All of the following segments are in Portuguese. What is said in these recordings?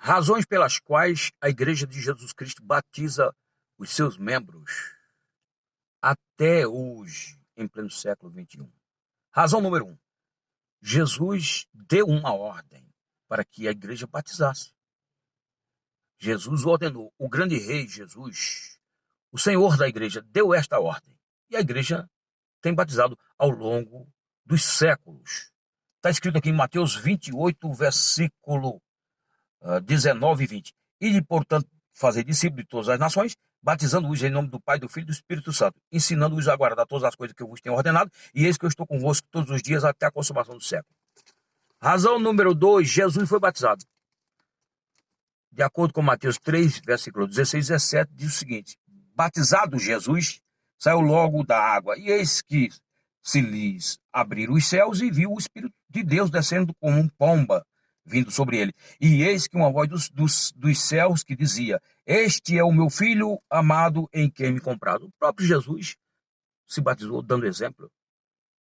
Razões pelas quais a Igreja de Jesus Cristo batiza os seus membros até hoje, em pleno século XXI. Razão número 1. Jesus deu uma ordem para que a igreja batizasse. Jesus ordenou, o grande rei Jesus, o Senhor da igreja, deu esta ordem. E a igreja tem batizado ao longo dos séculos. Está escrito aqui em Mateus 28, versículo 19 e 20. E, portanto, fazer discípulos de todas as nações, batizando-os em nome do Pai, do Filho e do Espírito Santo, ensinando-os a guardar todas as coisas que eu vos tenho ordenado, e eis que eu estou convosco todos os dias até a consumação do século. Razão número 2, Jesus foi batizado. De acordo com Mateus 3, versículo 16 e 17, diz o seguinte: batizado Jesus, saiu logo da água, e eis que se lhes abriram os céus, e viu o Espírito de Deus descendo como um pomba, vindo sobre ele. E eis que uma voz dos céus que dizia: este é o meu filho amado em quem me comprado. O próprio Jesus se batizou dando exemplo.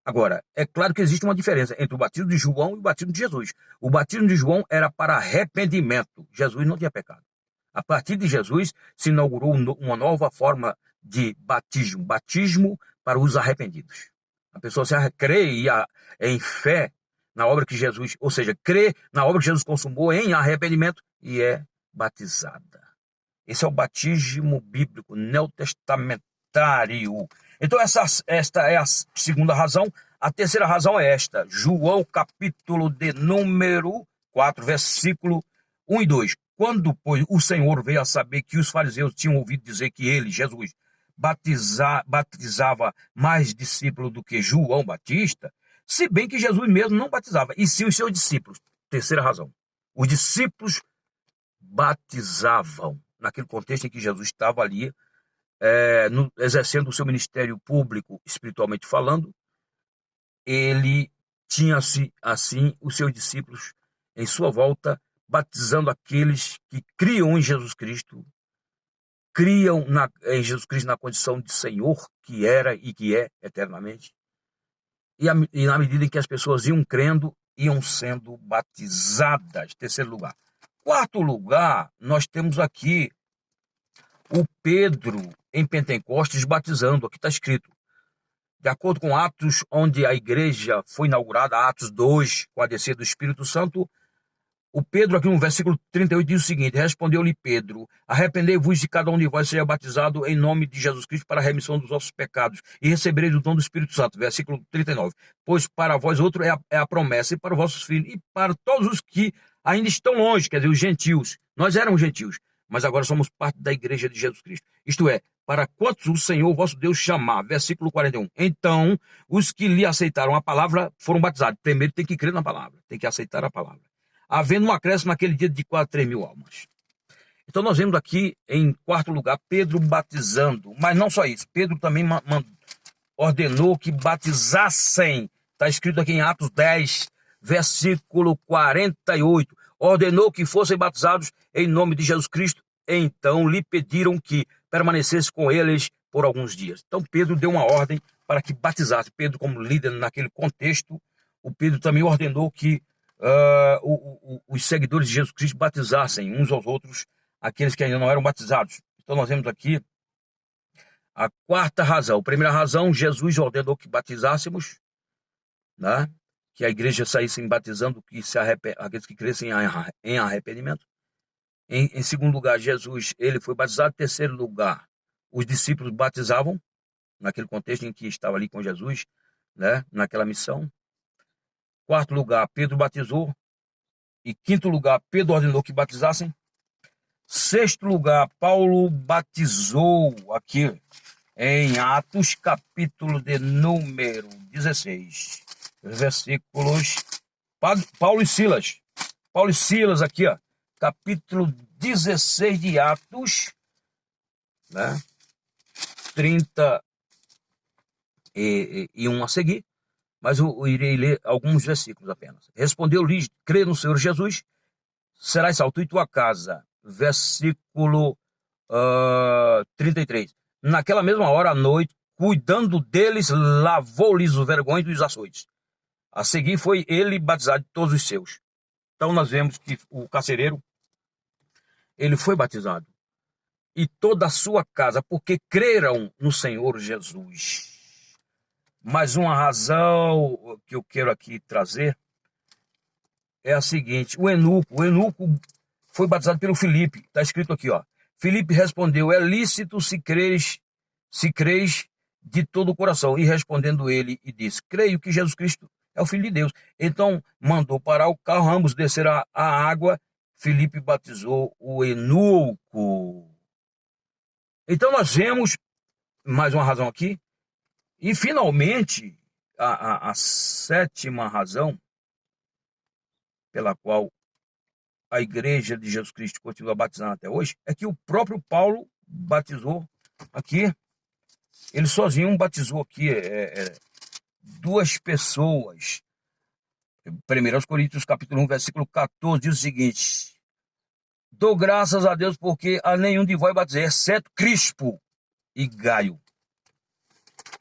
Agora, é claro que existe uma diferença entre o batismo de João e o batismo de Jesus. O batismo de João era para arrependimento. Jesus não tinha pecado. A partir de Jesus se inaugurou uma nova forma de batismo. Batismo para os arrependidos. A pessoa se crê em fé na obra que Jesus, ou seja, crê na obra que Jesus consumou em arrependimento e é batizada. Esse é o batismo bíblico neotestamentário. Então esta é a segunda razão. A terceira razão é esta. João capítulo de número 4, versículo 1 e 2. Quando, pois, o Senhor veio a saber que os fariseus tinham ouvido dizer que ele, Jesus, batizava mais discípulos do que João Batista, se bem que Jesus mesmo não batizava, e sim os seus discípulos. Terceira razão. Os discípulos batizavam, naquele contexto em que Jesus estava ali, exercendo o seu ministério público, espiritualmente falando. Ele tinha assim os seus discípulos em sua volta, batizando aqueles que criam em Jesus Cristo, criam em Jesus Cristo na condição de Senhor, que era e que é eternamente. E na medida em que as pessoas iam crendo, iam sendo batizadas. Terceiro lugar. Quarto lugar, nós temos aqui o Pedro em Pentecostes batizando. Aqui está escrito, de acordo com Atos, onde a igreja foi inaugurada, Atos 2, com a descida do Espírito Santo, o Pedro aqui no versículo 38 diz o seguinte: respondeu-lhe Pedro: arrependei-vos de cada um de vós seja batizado em nome de Jesus Cristo para a remissão dos vossos pecados e recebereis o dom do Espírito Santo. Versículo 39. Pois para vós outro é a promessa, e para os vossos filhos, e para todos os que ainda estão longe, quer dizer, os gentios. Nós éramos gentios, mas agora somos parte da igreja de Jesus Cristo. Isto é, para quantos o Senhor vosso Deus chamar. Versículo 41. Então, os que lhe aceitaram a palavra foram batizados. Primeiro tem que crer na palavra, tem que aceitar a palavra. Havendo um acréscimo naquele dia de quase 3.000 almas. Então nós vemos aqui, em quarto lugar, Pedro batizando. Mas não só isso, Pedro também ordenou que batizassem. Está escrito aqui em Atos 10, versículo 48. Ordenou que fossem batizados em nome de Jesus Cristo. Então lhe pediram que permanecesse com eles por alguns dias. Então Pedro deu uma ordem para que batizasse. Pedro, como líder naquele contexto, o Pedro também ordenou que os seguidores de Jesus Cristo batizassem uns aos outros, aqueles que ainda não eram batizados. Então nós vemos aqui a quarta razão. A primeira razão, Jesus ordenou que batizássemos, né? Que a igreja saísse batizando aqueles que crescem em arrependimento. Em segundo lugar, Jesus ele foi batizado. Em terceiro lugar, os discípulos batizavam, naquele contexto em que estava ali com Jesus, né? Naquela missão. Quarto lugar, Pedro batizou. E quinto lugar, Pedro ordenou que batizassem. Sexto lugar, Paulo batizou aqui em Atos, capítulo de número 16, versículos. Paulo e Silas. Paulo e Silas aqui, ó, capítulo 16 de Atos, né? 31 a seguir. Mas eu irei ler alguns versículos apenas. Respondeu-lhe: crê no Senhor Jesus, serás salvo e tua casa. Versículo 33. Naquela mesma hora à noite, cuidando deles, lavou-lhes o vergonho dos açoites. A seguir foi ele batizado de todos os seus. Então nós vemos que o carcereiro ele foi batizado. E toda a sua casa, porque creram no Senhor Jesus. Mais uma razão que eu quero aqui trazer é a seguinte: o eunuco foi batizado pelo Filipe. Está escrito aqui, ó. Filipe respondeu: é lícito se creis de todo o coração. E respondendo ele, e disse: creio que Jesus Cristo é o Filho de Deus. Então mandou parar o carro, ambos desceram a água. Filipe batizou o eunuco. Então nós vemos mais uma razão aqui. E finalmente, a sétima razão pela qual a Igreja de Jesus Cristo continua batizando até hoje é que o próprio Paulo batizou aqui. Ele sozinho batizou aqui duas pessoas. 1 Coríntios capítulo 1, versículo 14, diz o seguinte: dou graças a Deus porque a nenhum de vós batizei, exceto Crispo e Gaio.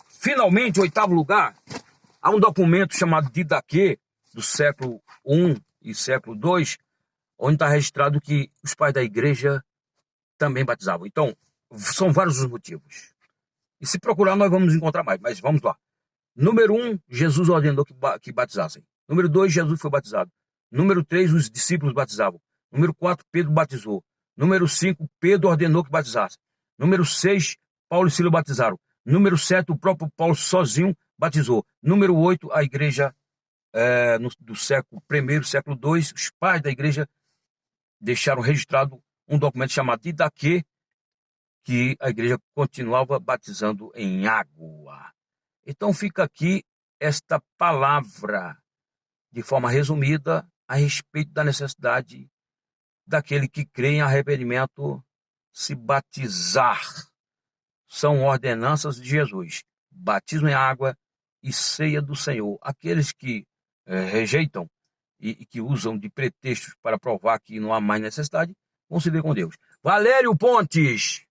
Finalmente, em oitavo lugar, há um documento chamado Didaquê, do século I e século II, onde está registrado que os pais da igreja também batizavam. Então, são vários os motivos. E se procurar, nós vamos encontrar mais, mas vamos lá. Número 1, Jesus ordenou que batizassem. Número 2, Jesus foi batizado. Número 3, os discípulos batizavam. Número 4, Pedro batizou. Número 5, Pedro ordenou que batizasse. Número 6, Paulo e Silas batizaram. Número 7, o próprio Paulo sozinho batizou. Número 8, a igreja do século I, século II, os pais da igreja deixaram registrado um documento chamado Didaquê, que a igreja continuava batizando em água. Então fica aqui esta palavra, de forma resumida, a respeito da necessidade daquele que crê em arrependimento se batizar. São ordenanças de Jesus: batismo em água e ceia do Senhor. Aqueles que rejeitam e que usam de pretextos para provar que não há mais necessidade, vão se ver com Deus. Valério Pontes!